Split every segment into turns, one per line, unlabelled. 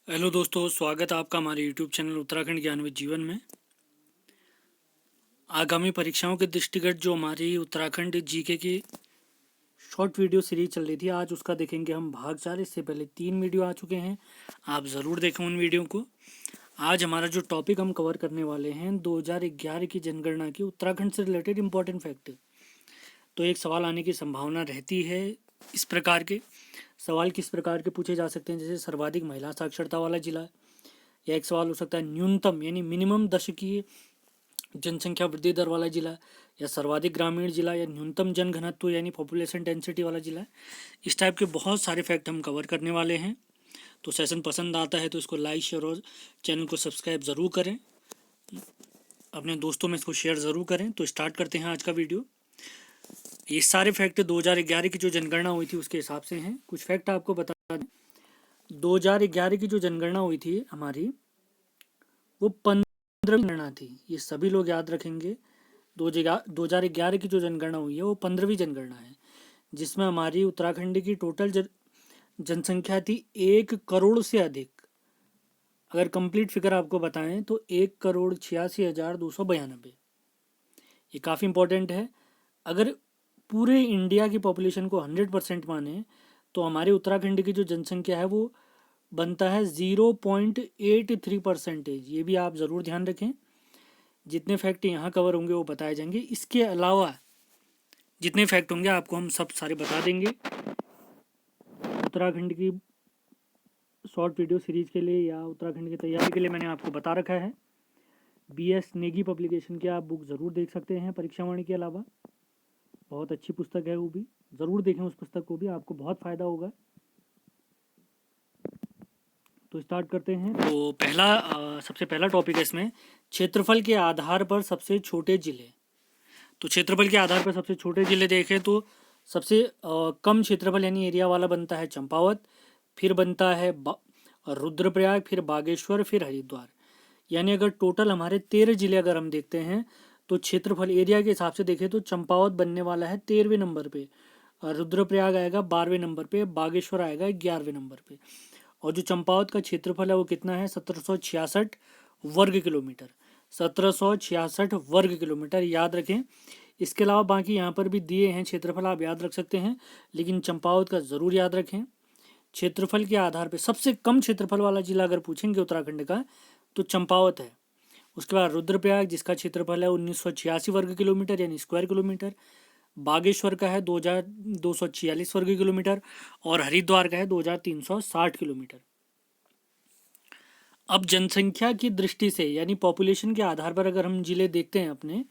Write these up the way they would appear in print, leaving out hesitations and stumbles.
Hello दोस्तों, स्वागत है आपका हमारे यूट्यूब चैनल उत्तराखंड ज्ञान विद जीवन में। आगामी परीक्षाओं के दृष्टिगत जो हमारी उत्तराखंड जीके की शॉर्ट वीडियो सीरीज चल रही थी, आज उसका देखेंगे हम भाग 4। इससे पहले 3 वीडियो आ चुके हैं, आप ज़रूर देखें उन वीडियो को। आज हमारा जो टॉपिक हम कवर करने वाले हैं 2011 की जनगणना की उत्तराखंड से रिलेटेड इम्पोर्टेंट फैक्ट। तो एक सवाल आने की संभावना रहती है। इस प्रकार के सवाल किस प्रकार के पूछे जा सकते हैं, जैसे सर्वाधिक महिला साक्षरता वाला जिला, या एक सवाल हो सकता है न्यूनतम यानी मिनिमम दशकीय जनसंख्या वृद्धि दर वाला जिला, या सर्वाधिक ग्रामीण जिला, या न्यूनतम जनघनत्व यानी पॉपुलेशन डेंसिटी वाला जिला। इस टाइप के बहुत सारे फैक्ट हम कवर करने वाले हैं। तो सेशन पसंद आता है तो इसको लाइक शेयर और चैनल को सब्सक्राइब ज़रूर करें, अपने दोस्तों में इसको शेयर ज़रूर करें। तो स्टार्ट करते हैं आज का वीडियो। ये सारे फैक्ट 2011 की जो जनगणना हुई थी उसके हिसाब से हैं। कुछ फैक्ट आपको बता दें। 2011 की जो जनगणना हुई थी हमारी, वो 15वीं जनगणना थी। ये सभी लोग याद रखेंगे। 2011 की जो जनगणना हुई है वो 15वीं जनगणना है, जिसमें हमारी उत्तराखंड की टोटल जनसंख्या थी 1 करोड़ से अधिक। अगर कंप्लीट फिगर आपको बताएं तो 1,86,292। ये काफ़ी इंपॉर्टेंट है। अगर पूरे इंडिया की पॉपुलेशन को 100% माने तो हमारे उत्तराखंड की जो जनसंख्या है वो बनता है 0.83%। ये भी आप ज़रूर ध्यान रखें। जितने फैक्ट यहाँ कवर होंगे वो बताए जाएंगे। इसके अलावा जितने फैक्ट होंगे आपको हम सब सारे बता देंगे। उत्तराखंड की शॉर्ट वीडियो सीरीज के लिए या उत्तराखंड की तैयारी के लिए मैंने आपको बता रखा है। BS नेगी पब्लिकेशन की आप बुक ज़रूर देख सकते हैं परीक्षावाणी के अलावा। बहुत अच्छी पुस्तक है, वो भी ज़रूर देखें। उस पुस्तक को भी आपको बहुत फ़ायदा होगा। तो स्टार्ट करते हैं। तो सबसे पहला टॉपिक है इसमें, क्षेत्रफल के आधार पर सबसे छोटे जिले। तो क्षेत्रफल के आधार पर सबसे छोटे जिले देखें तो सबसे कम क्षेत्रफल यानी एरिया वाला बनता है चंपावत, फिर बनता है रुद्रप्रयाग, फिर बागेश्वर, फिर हरिद्वार। यानी अगर टोटल हमारे 13 जिले अगर हम देखते हैं तो क्षेत्रफल एरिया के हिसाब से देखें तो चंपावत बनने वाला है 13वें नंबर पे, रुद्रप्रयाग आएगा 12वें नंबर पे, बागेश्वर आएगा 11वें नंबर पे। और जो चंपावत का क्षेत्रफल है वो कितना है, 1766 वर्ग किलोमीटर। 1766 वर्ग किलोमीटर याद रखें। इसके अलावा बाकी यहाँ पर भी दिए हैं क्षेत्रफल, आप याद रख सकते हैं, लेकिन चंपावत का ज़रूर याद रखें। क्षेत्रफल के आधार पर सबसे कम क्षेत्रफल वाला जिला अगर पूछेंगे उत्तराखंड का तो चंपावत है। उसके बाद रुद्रप्रयाग जिसका क्षेत्रफल है 1986 वर्ग किलोमीटर यानी स्क्वायर किलोमीटर। बागेश्वर का है 2246 वर्ग किलोमीटर और हरिद्वार का है 2360 किलोमीटर। अब जनसंख्या की दृष्टि से यानी पॉपुलेशन के आधार पर अगर हम जिले देखते हैं अपने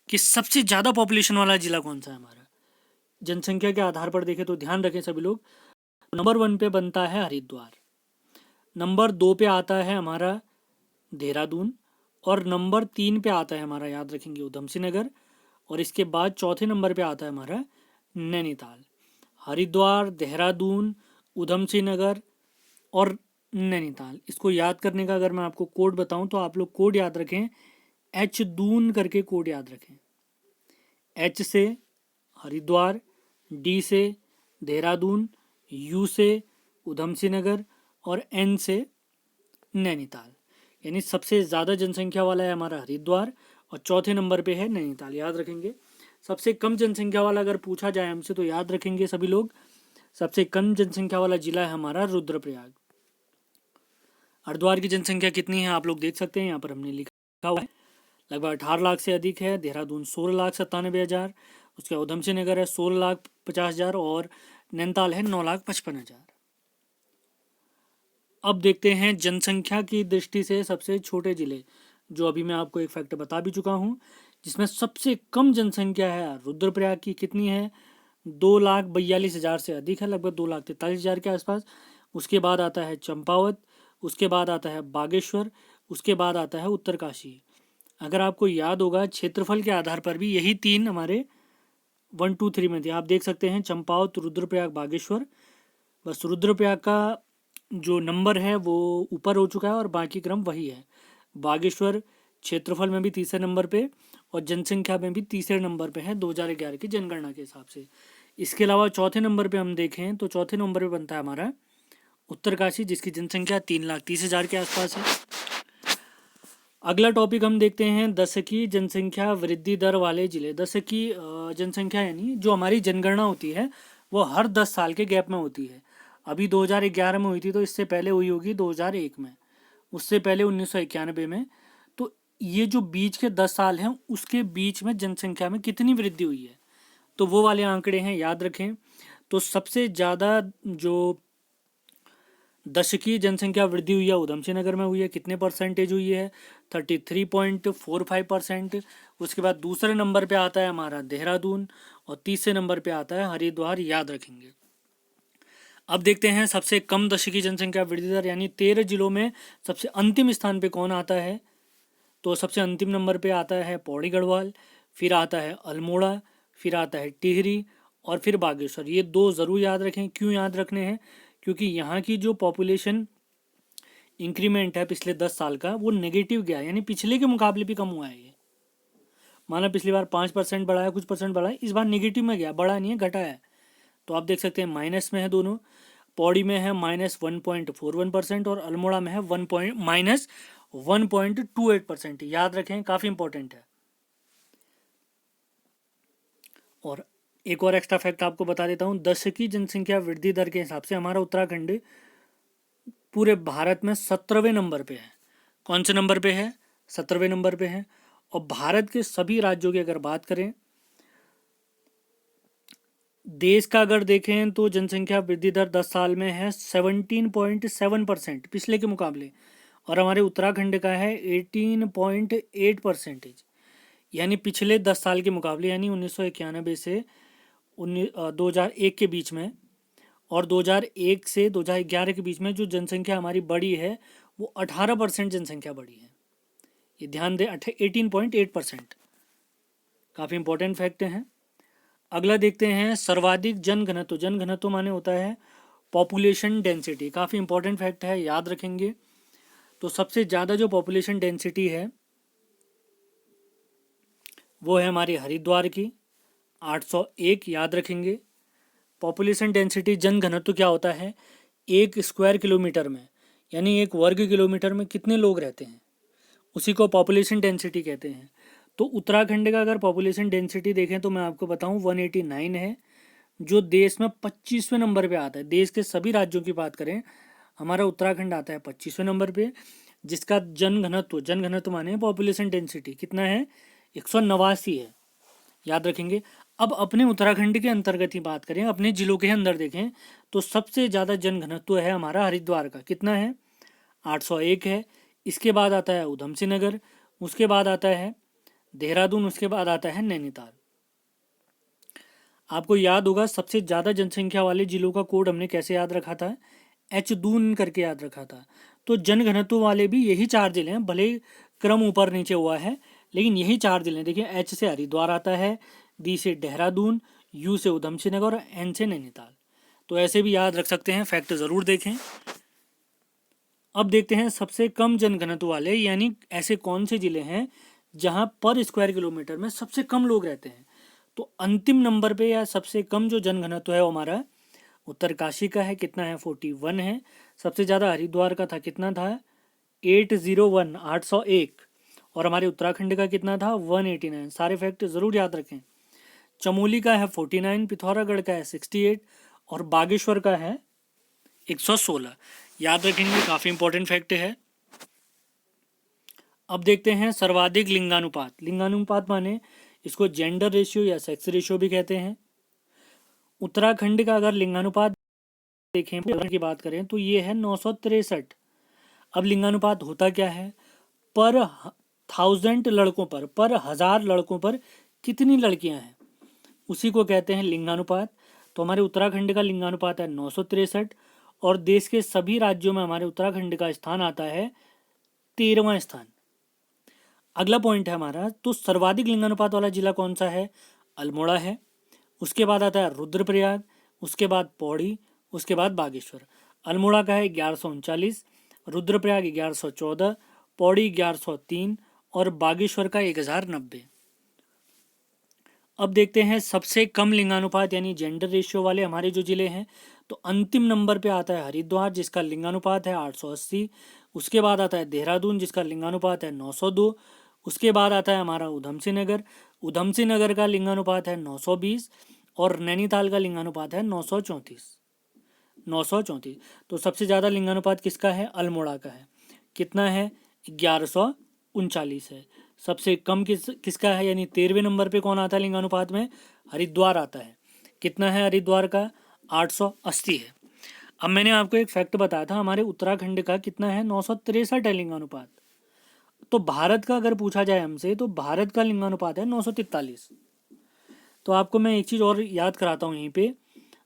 कि सबसे ज़्यादा पॉपुलेशन वाला जिला कौन सा है हमारा, जनसंख्या के आधार पर देखें तो ध्यान रखें सभी लोग, नंबर 1 पे बनता है हरिद्वार, नंबर 2 पे आता है हमारा देहरादून, और नंबर 3 पे आता है हमारा, याद रखेंगे, उधम सिंह नगर, और इसके बाद चौथे नंबर पे आता है हमारा नैनीताल। हरिद्वार, देहरादून, उधम सिंह नगर और नैनीताल। इसको याद करने का अगर मैं आपको कोड बताऊं तो आप लोग कोड याद रखें, H दून करके कोड याद रखें। H से हरिद्वार, D से देहरादून, U से उधम सिंह नगर और N से नैनीताल। यानी सबसे ज़्यादा जनसंख्या वाला है हमारा हरिद्वार और चौथे नंबर पे है नैनीताल, याद रखेंगे। सबसे कम जनसंख्या वाला अगर पूछा जाए हमसे तो याद रखेंगे सभी लोग, सबसे कम जनसंख्या वाला जिला है हमारा रुद्रप्रयाग। हरिद्वार की जनसंख्या कितनी है आप लोग देख सकते हैं, यहाँ पर हमने लिखा हुआ है, लगभग 18 लाख से अधिक है। देहरादून 16,97,000, उसके उधम सिंह नगर है 16,50,000 और नैनीताल है 9,55,000। अब देखते हैं जनसंख्या की दृष्टि से सबसे छोटे जिले, जो अभी मैं आपको एक फैक्ट बता भी चुका हूँ, जिसमें सबसे कम जनसंख्या है रुद्रप्रयाग की, कितनी है, 2,42,000 से अधिक है, लगभग 2,43,000 के आसपास। उसके बाद आता है चंपावत, उसके बाद आता है बागेश्वर, उसके बाद आता है उत्तरकाशी। अगर आपको याद होगा क्षेत्रफल के आधार पर भी यही 3 हमारे 1 2 3 में थे, आप देख सकते हैं, चंपावत, रुद्रप्रयाग, बागेश्वर। बस रुद्रप्रयाग का जो नंबर है वो ऊपर हो चुका है और बाकी क्रम वही है। बागेश्वर क्षेत्रफल में भी तीसरे नंबर पे और जनसंख्या में भी तीसरे नंबर पे है 2011 की जनगणना के हिसाब से। इसके अलावा चौथे नंबर पे हम देखें तो चौथे नंबर पे बनता है हमारा उत्तरकाशी जिसकी जनसंख्या 3,30,000 के आसपास है। अगला टॉपिक हम देखते हैं दशकीय जनसंख्या वृद्धि दर वाले जिले। दशकीय जनसंख्या यानी जो हमारी जनगणना होती है वो हर 10 साल के गैप में होती है। अभी 2011 में हुई थी, तो इससे पहले हुई होगी 2001 में, उससे पहले 1991 में। तो ये जो बीच के 10 साल हैं उसके बीच में जनसंख्या में कितनी वृद्धि हुई है, तो वो वाले आंकड़े हैं, याद रखें। तो सबसे ज़्यादा जो दशकीय जनसंख्या वृद्धि हुई है उधम सिंह नगर में हुई है। कितने परसेंटेज हुई है? 33.45%। उसके बाद दूसरे नंबर पे आता है हमारा देहरादून और तीसरे नंबर पे आता है हरिद्वार, याद रखेंगे। अब देखते हैं सबसे कम दशकीय जनसंख्या वृद्धि दर यानी 13 जिलों में सबसे अंतिम स्थान पे कौन आता है। तो सबसे अंतिम नंबर पे आता है पौड़ी गढ़वाल, फिर आता है अल्मोड़ा, फिर आता है टिहरी और फिर बागेश्वर। ये दो ज़रूर याद रखें। क्यों याद रखने हैं? क्योंकि यहाँ की जो पॉपुलेशन इंक्रीमेंट है पिछले 10 साल का वो नेगेटिव गया, यानी पिछले के मुकाबले भी कम हुआ है। ये माना पिछली बार 5% बढ़ा है, कुछ परसेंट बढ़ा है, इस बार नेगेटिव में गया, बढ़ा नहीं है, घटा है। तो आप देख सकते हैं माइनस में है दोनों। पौड़ी में है -1.41% और अल्मोड़ा में है -1.28%। याद रखें, काफ़ी इंपॉर्टेंट है। और एक और एक्स्ट्रा फैक्ट आपको बता देता हूँ, दशकीय जनसंख्या वृद्धि दर के हिसाब से हमारा उत्तराखंड पूरे भारत में 17वें नंबर पे है। कौन से नंबर पे है? 17वें नंबर पे है। और भारत के सभी राज्यों की अगर बात करें, देश का अगर देखें तो जनसंख्या वृद्धि दर 10 साल में है 17.7% पिछले के मुकाबले, और हमारे उत्तराखंड का है 18.8%, यानी पिछले 10 साल के मुकाबले, यानी 1991 से 2001 के बीच में और 2001 से 2011 के बीच में जो जनसंख्या हमारी बढ़ी है वो 18% जनसंख्या बढ़ी है। ये ध्यान दें, 18.8%। काफ़ी इंपॉर्टेंट फैक्ट हैं। अगला देखते हैं सर्वाधिक जनघनत्व। जनघनत्व माने होता है पॉपुलेशन डेंसिटी। काफ़ी इंपॉर्टेंट फैक्ट है, याद रखेंगे। तो सबसे ज़्यादा जो पॉपुलेशन डेंसिटी है वो है हमारी हरिद्वार की 801, याद रखेंगे। पॉपुलेशन डेंसिटी जनघनत्व क्या होता है? 1 स्क्वायर किलोमीटर में, यानी 1 वर्ग किलोमीटर में कितने लोग रहते हैं, उसी को पॉपुलेशन डेंसिटी कहते हैं। तो उत्तराखंड का अगर पॉपुलेशन डेंसिटी देखें तो मैं आपको बताऊं 189 है, जो देश में 25वें नंबर पे आता है। देश के सभी राज्यों की बात करें, हमारा उत्तराखंड आता है 25वें नंबर पे, जिसका जनघनत्व, जनघनत्व माने पॉपुलेशन डेंसिटी, कितना है? 189 है, याद रखेंगे। अब अपने उत्तराखंड के अंतर्गत ही बात करें, अपने जिलों के अंदर देखें तो सबसे ज़्यादा जनघनत्व है हमारा हरिद्वार का। कितना है? 801 है। इसके बाद आता है उधम सिंह नगर, उसके बाद आता है देहरादून, उसके बाद आता है नैनीताल। आपको याद होगा सबसे ज़्यादा जनसंख्या वाले जिलों का कोड हमने कैसे याद रखा था? दून करके याद रखा था। तो जनघनत्व वाले भी यही 4 जिले हैं, भले क्रम ऊपर नीचे हुआ है लेकिन यही 4 जिले हैं। देखिए, एच से हरिद्वार आता है, डी से देहरादून, यू से उधम सिंह नगर और एन से नैनीताल। तो ऐसे भी याद रख सकते हैं, फैक्ट ज़रूर देखें। अब देखते हैं सबसे कम जनघनत्व वाले, यानी ऐसे कौन से जिले हैं जहां पर स्क्वायर किलोमीटर में सबसे कम लोग रहते हैं। तो अंतिम नंबर पे या सबसे कम जो जनघनत्व है वो हमारा उत्तरकाशी का है। कितना है? 41 है। सबसे ज़्यादा हरिद्वार का था, कितना था? 801, 801। और हमारे उत्तराखंड का कितना था? 189। सारे फैक्ट ज़रूर याद रखें। चमोली का है 49, पिथौरागढ़ का है 68 और बागेश्वर का है 116। याद रखेंगे, काफ़ी इंपॉर्टेंट फैक्ट है। अब देखते हैं सर्वाधिक लिंगानुपात। लिंगानुपात माने इसको जेंडर रेशियो या सेक्स रेशियो भी कहते हैं। उत्तराखंड का अगर लिंगानुपात देखें की बात करें तो ये है 963। अब लिंगानुपात होता क्या है? पर 1000 लड़कों पर 1000 लड़कों पर कितनी लड़कियां हैं, उसी को कहते हैं लिंगानुपात। तो हमारे उत्तराखंड का लिंगानुपात है 963 और देश के सभी राज्यों में हमारे उत्तराखंड का स्थान आता है 13वां स्थान। अगला पॉइंट है हमारा, तो सर्वाधिक लिंगानुपात वाला जिला कौन सा है? अल्मोड़ा है। उसके बाद आता है रुद्रप्रयाग, उसके बाद पौड़ी, उसके बाद बागेश्वर। अल्मोड़ा का है 1139, रुद्रप्रयाग 1114, पौड़ी 1103 और बागेश्वर का 1090। अब देखते हैं सबसे कम लिंगानुपात यानी जेंडर रेशियो वाले हमारे जो जिले हैं। तो अंतिम नंबर पे आता है हरिद्वार जिसका लिंगानुपात है 880। उसके बाद आता है देहरादून जिसका लिंगानुपात है 902। उसके बाद आता है हमारा उधमसिंह नगर का लिंगानुपात है 920 और नैनीताल का लिंगानुपात है 934। तो सबसे ज़्यादा लिंगानुपात किसका है? अल्मोड़ा का है। कितना है? 1139 है। सबसे कम किसका है? यानी 13वें नंबर पे कौन आता है लिंगानुपात में? हरिद्वार आता है। कितना है हरिद्वार का? 880 है। अब मैंने आपको एक फैक्ट बताया था, हमारे उत्तराखंड का कितना है? 963 है लिंगानुपात। तो भारत का अगर पूछा जाए हमसे तो भारत का लिंगानुपात है 943। तो आपको मैं एक चीज़ और याद कराता हूँ यहीं पे।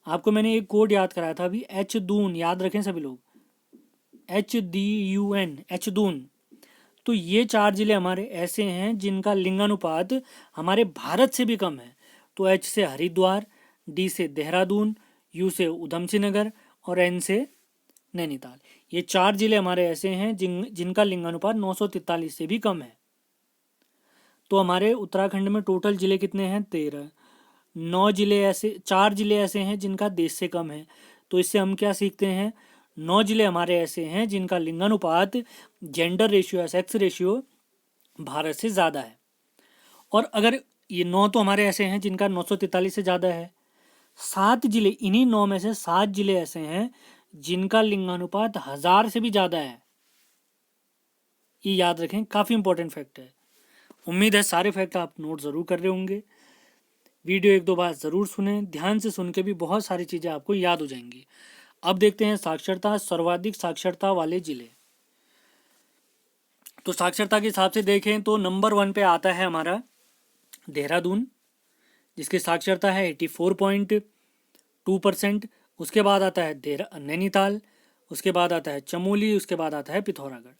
आपको मैंने एक कोड याद कराया था अभी, एच दून, याद रखें सभी लोग, HDUN, एच दून। तो ये 4 जिले हमारे ऐसे हैं जिनका लिंगानुपात हमारे भारत से भी कम है। तो एच से हरिद्वार, डी से देहरादून, यू से उधमसिंह नगर और एन से नैनीताल। ये 4 जिले हमारे ऐसे हैं जिनका लिंगानुपात 943 से भी कम है। तो हमारे उत्तराखंड में टोटल जिले कितने हैं? 13। 4 जिले ऐसे हैं जिनका देश से कम है। तो इससे हम क्या सीखते हैं? 9 जिले हमारे ऐसे हैं जिनका लिंगानुपात, जेंडर रेशियो या सेक्स रेशियो भारत से ज़्यादा है। और अगर ये 9 तो हमारे ऐसे हैं जिनका 943 से ज़्यादा है, 7 जिले, इन्हीं 9 में से 7 जिले ऐसे हैं जिनका लिंगानुपात 1000 से भी ज़्यादा है। ये याद रखें, काफ़ी इंपॉर्टेंट फैक्ट है। उम्मीद है सारे फैक्ट आप नोट ज़रूर कर रहे होंगे। वीडियो एक दो बार ज़रूर सुने, ध्यान से सुन के भी बहुत सारी चीज़ें आपको याद हो जाएंगी। अब देखते हैं साक्षरता, सर्वाधिक साक्षरता वाले जिले। तो साक्षरता के हिसाब से देखें तो नंबर 1 पे आता है हमारा देहरादून जिसकी साक्षरता है 84.2%। उसके बाद आता है नैनीताल, उसके बाद आता है चमोली, उसके बाद आता है पिथौरागढ़।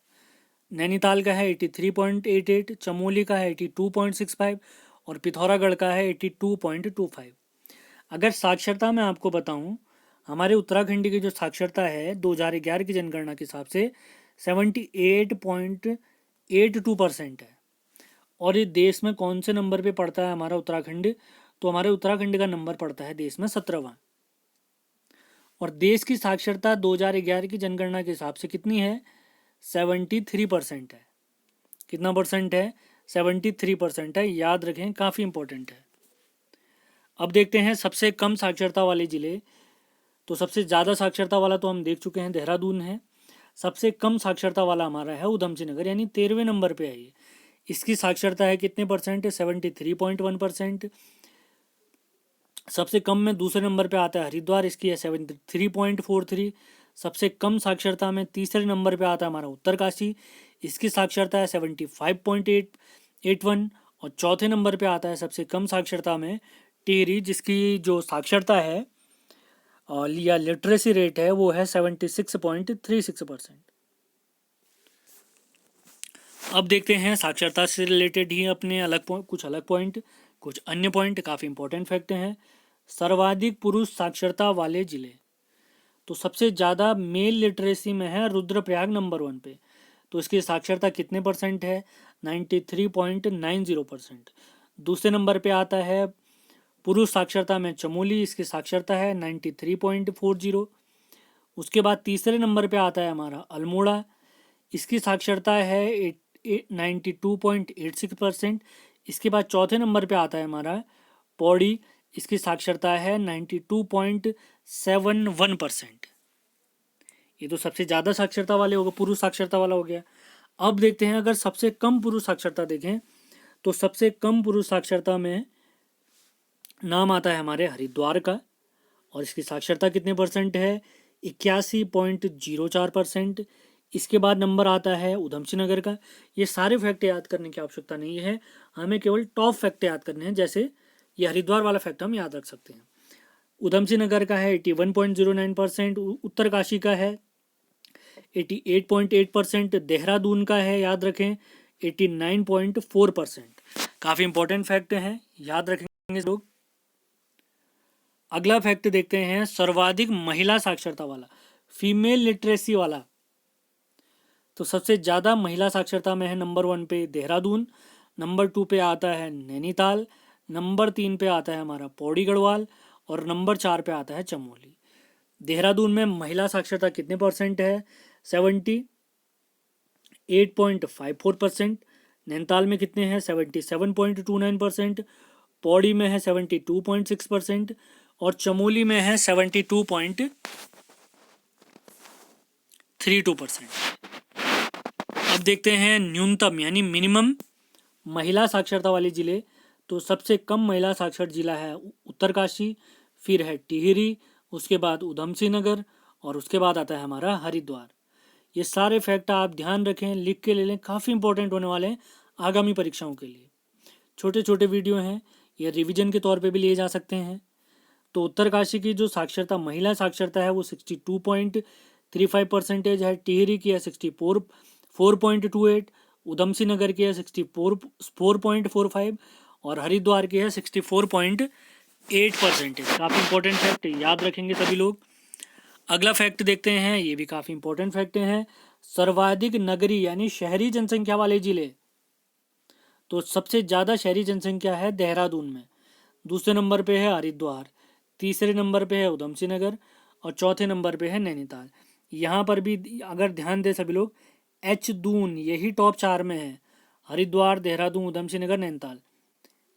नैनीताल का है 83.88, चमोली का है 82.65 और पिथौरागढ़ का है 82.25। अगर साक्षरता में आपको बताऊं, हमारे उत्तराखंड की जो साक्षरता है 2011 की जनगणना के हिसाब से 78.82% है। और ये देश में कौन से नंबर पे पड़ता है हमारा उत्तराखंड? तो हमारे उत्तराखंड का नंबर पड़ता है देश में 17वां। और देश की साक्षरता 2011 की जनगणना के हिसाब से कितनी है? 73% है। कितना परसेंट है? 73% है। याद रखें, काफ़ी इंपॉर्टेंट है। अब देखते हैं सबसे कम साक्षरता वाले जिले। तो सबसे ज़्यादा साक्षरता वाला तो हम देख चुके हैं, देहरादून है। सबसे कम साक्षरता वाला हमारा है उधमसिंह नगर, यानी 13वें नंबर पे है ये। इसकी साक्षरता है कितने परसेंट? 73.1%। सबसे कम में दूसरे नंबर पे आता है हरिद्वार, इसकी है 73.43। सबसे कम साक्षरता में तीसरे नंबर पे आता है हमारा उत्तरकाशी, इसकी साक्षरता है 75.81। और चौथे नंबर पे आता है सबसे कम साक्षरता में टिहरी, जिसकी जो साक्षरता है या लिटरेसी रेट है वो है 76.36%। अब देखते हैं साक्षरता से रिलेटेड ही अपने कुछ अलग पॉइंट, कुछ अन्य पॉइंट, काफ़ी इंपॉर्टेंट फैक्ट हैं। सर्वाधिक पुरुष साक्षरता वाले जिले। तो सबसे ज़्यादा मेल लिटरेसी में है रुद्रप्रयाग नंबर 1 पे। तो इसकी साक्षरता कितने परसेंट है? 93.90%। दूसरे नंबर पे आता है पुरुष साक्षरता में चमोली, इसकी साक्षरता है 93.40। उसके बाद तीसरे नंबर पे आता है हमारा अल्मोड़ा, इसकी साक्षरता है 92.86%। इसके बाद चौथे नंबर पे आता है हमारा पौड़ी, इसकी साक्षरता है 92.71%। ये तो सबसे ज़्यादा साक्षरता वाले हो गए, पुरुष साक्षरता वाला हो गया। अब देखते हैं अगर सबसे कम पुरुष साक्षरता देखें तो सबसे कम पुरुष साक्षरता में नाम आता है हमारे हरिद्वार का, और इसकी साक्षरता कितने परसेंट है? 81.04%। इसके बाद नंबर आता है उधमसिंह नगर का। ये सारे फैक्ट याद करने की आवश्यकता नहीं है, हमें केवल टॉप फैक्ट याद करने हैं। जैसे ये हरिद्वार वाला फैक्ट हम याद रख सकते हैं। उधमसिंह नगर का है 81.09%, उत्तरकाशी का है 88.8%, देहरादून का है, याद रखें, 89.4%। काफ़ी इंपॉर्टेंट फैक्ट हैं, याद रखेंगे लोग। अगला फैक्ट देखते हैं सर्वाधिक महिला साक्षरता वाला, फीमेल लिटरेसी वाला। तो सबसे ज़्यादा महिला साक्षरता में है नंबर 1 पे देहरादून, नंबर 2 पे आता है नैनीताल, नंबर 3 पे आता है हमारा पौड़ी गढ़वाल और नंबर 4 पे आता है चमोली। देहरादून में महिला साक्षरता कितने परसेंट है? 78.54%। नैनीताल में कितने हैं? 77.29%। पौड़ी में है 72.6% और चमोली में है 72.32%। अब देखते हैं न्यूनतम यानी मिनिमम महिला साक्षरता वाले जिले। तो सबसे कम महिला साक्षर जिला है उत्तरकाशी, फिर है टिहरी, उसके बाद उधमसिंह नगर और उसके बाद आता है हमारा हरिद्वार। ये सारे फैक्ट आप ध्यान रखें, लिख के ले लें, काफ़ी इंपॉर्टेंट होने वाले हैं आगामी परीक्षाओं के लिए। छोटे छोटे वीडियो हैं, ये रिवीजन के तौर पे भी लिए जा सकते हैं। तो उत्तरकाशी की जो साक्षरता महिला साक्षरता है वो 62.35% है। टिहरी की है 64.28, उधमसिंह नगर की है 64.45 और हरिद्वार की है 64.8%। काफ़ी इंपॉर्टेंट फैक्ट याद रखेंगे सभी लोग। अगला फैक्ट देखते हैं, ये भी काफ़ी इंपॉर्टेंट फैक्ट हैं। सर्वाधिक नगरी यानी शहरी जनसंख्या वाले जिले। तो सबसे ज़्यादा शहरी जनसंख्या है देहरादून में, दूसरे नंबर पे है हरिद्वार, तीसरे नंबर पे है उधमसिंह नगर और चौथे नंबर पे है नैनीताल। यहाँ पर भी अगर ध्यान दें सभी लोग, एच दून यही टॉप 4 में है। हरिद्वार, देहरादून, उधमसिंह नगर, नैनीताल,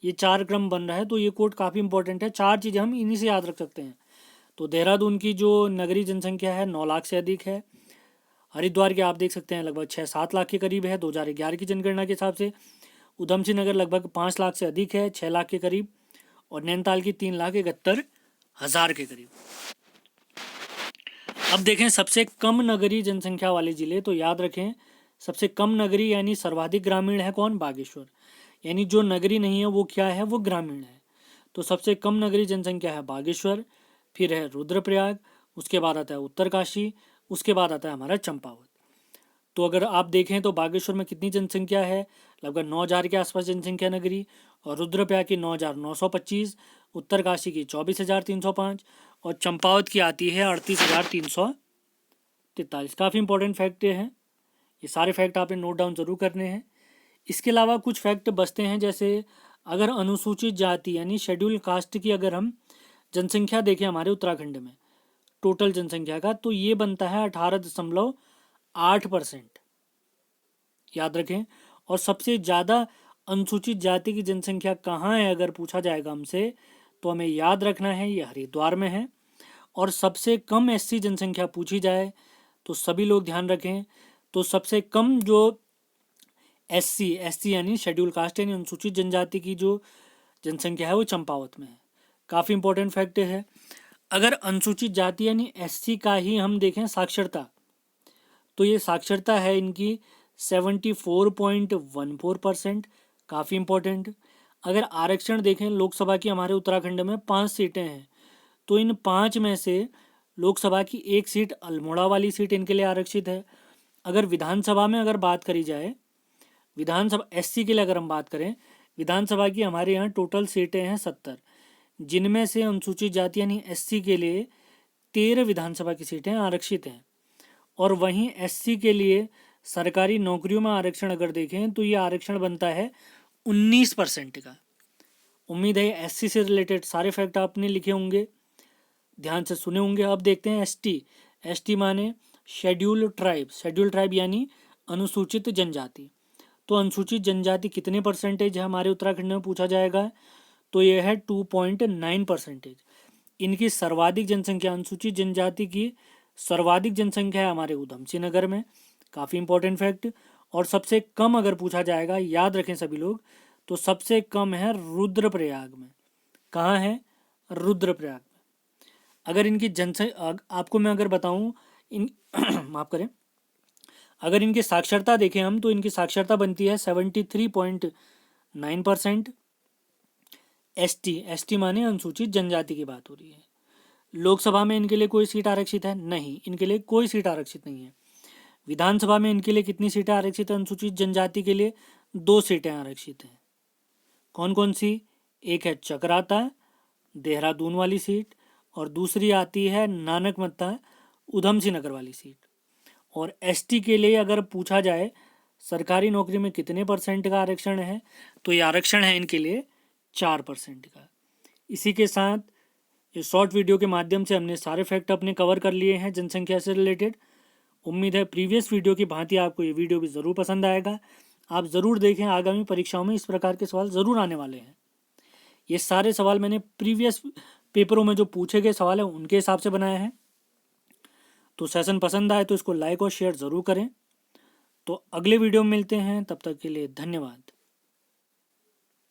ये 4 क्रम बन रहा है। तो ये कोड काफ़ी इंपॉर्टेंट है, 4 चीज़ें हम इन्हीं से याद रख सकते हैं। तो देहरादून की जो नगरीय जनसंख्या है 9 लाख से अधिक है। हरिद्वार के आप देख सकते हैं लगभग 6-7 लाख के करीब है 2011 की जनगणना के हिसाब से। उधमसिंह नगर लगभग 5 लाख से अधिक है, 6 लाख के करीब। और नैनीताल की 3,71,000 के करीब। अब देखें सबसे कम नगरीय जनसंख्या वाले जिले। तो याद रखें सबसे कम नगरी यानी सर्वाधिक ग्रामीण है कौन? बागेश्वर। यानी जो नगरी नहीं है वो क्या है? वो ग्रामीण है। तो सबसे कम नगरीय जनसंख्या है बागेश्वर, फिर है रुद्रप्रयाग, उसके बाद आता है उत्तरकाशी, उसके बाद आता है हमारा चंपावत। तो अगर आप देखें तो बागेश्वर में कितनी जनसंख्या है? लगभग 9,000 के आसपास जनसंख्या नगरी। और रुद्रप्रयाग की 9,925, उत्तरकाशी की 24,305 और चंपावत की आती है 38,343। काफ़ी इंपॉर्टेंट फैक्ट हैं, ये सारे फैक्ट आपने नोट डाउन जरूर करने हैं। इसके अलावा कुछ फैक्ट बचते हैं, जैसे अगर अनुसूचित जाति यानी शेड्यूल कास्ट की अगर हम जनसंख्या देखें हमारे उत्तराखंड में टोटल जनसंख्या का, तो ये बनता है 18.8%। याद रखें। और सबसे ज़्यादा अनुसूचित जाति की जनसंख्या कहाँ है अगर पूछा जाएगा हमसे, तो हमें याद रखना है ये हरिद्वार में है। और सबसे कम एससी जनसंख्या पूछी जाए तो सभी लोग ध्यान रखें, तो सबसे कम जो एससी यानी शेड्यूल कास्ट यानी अनुसूचित जनजाति की जो जनसंख्या है वो चंपावत में है। काफ़ी इंपॉर्टेंट फैक्ट है। अगर अनुसूचित जाति यानी एससी का ही हम देखें साक्षरता, तो ये साक्षरता है इनकी 74.14%। काफ़ी इंपॉर्टेंट। अगर आरक्षण देखें लोकसभा की हमारे उत्तराखंड में 5 सीटें हैं, तो इन 5 में से लोकसभा की 1 सीट अल्मोड़ा वाली सीट इनके लिए आरक्षित है। अगर विधानसभा में अगर बात करी जाए, विधानसभा एससी के लिए अगर हम बात करें, विधानसभा की हमारे यहाँ टोटल सीटें हैं 70, जिनमें से अनुसूचित जाति यानी एससी के लिए 13 विधानसभा की सीटें आरक्षित हैं। और वहीं एससी के लिए सरकारी नौकरियों में आरक्षण अगर देखें तो ये आरक्षण बनता है 19% का। उम्मीद है एससी से रिलेटेड सारे फैक्ट आपने लिखे होंगे, ध्यान से सुने होंगे। अब देखते हैं एसटी। एसटी माने शेड्यूल ट्राइब यानी अनुसूचित जनजाति। तो अनुसूचित जनजाति कितने परसेंटेज है हमारे उत्तराखंड में पूछा जाएगा, तो यह है 2.9%। इनकी सर्वाधिक जनसंख्या, अनुसूचित जनजाति की सर्वाधिक जनसंख्या है हमारे उधमसिंह नगर में। काफ़ी इंपॉर्टेंट फैक्ट। और सबसे कम अगर पूछा जाएगा, याद रखें सभी लोग, तो सबसे कम है रुद्रप्रयाग में। कहाँ है? रुद्रप्रयाग में। अगर इनकी जनसंख्या आपको मैं अगर बताऊं इन माफ़ करें, अगर इनकी साक्षरता देखें हम, तो इनकी साक्षरता बनती है 73.9%। एसटी माने अनुसूचित जनजाति की बात हो रही है। लोकसभा में इनके लिए कोई सीट आरक्षित है? नहीं, इनके लिए कोई सीट आरक्षित नहीं है। विधानसभा में इनके लिए कितनी सीटें आरक्षित है? अनुसूचित जनजाति के लिए 2 सीटें आरक्षित हैं। कौन कौन सी? एक है चकराता देहरादून वाली सीट और दूसरी आती है नानकमत्ता उधमसिंह नगर वाली सीट। और एसटी के लिए अगर पूछा जाए सरकारी नौकरी में कितने परसेंट का आरक्षण है, तो ये आरक्षण है इनके लिए 4% का। इसी के साथ इस शॉर्ट वीडियो के माध्यम से हमने सारे फैक्ट अपने कवर कर लिए हैं जनसंख्या से रिलेटेड। उम्मीद है प्रीवियस वीडियो की भांति आपको ये वीडियो भी ज़रूर पसंद आएगा। आप ज़रूर देखें, आगामी परीक्षाओं में इस प्रकार के सवाल ज़रूर आने वाले हैं। ये सारे सवाल मैंने प्रीवियस पेपरों में जो पूछे गए सवाल हैं उनके हिसाब से बनाए हैं। तो सेशन पसंद आए तो इसको लाइक और शेयर ज़रूर करें। तो अगले वीडियो में मिलते हैं, तब तक के लिए धन्यवाद।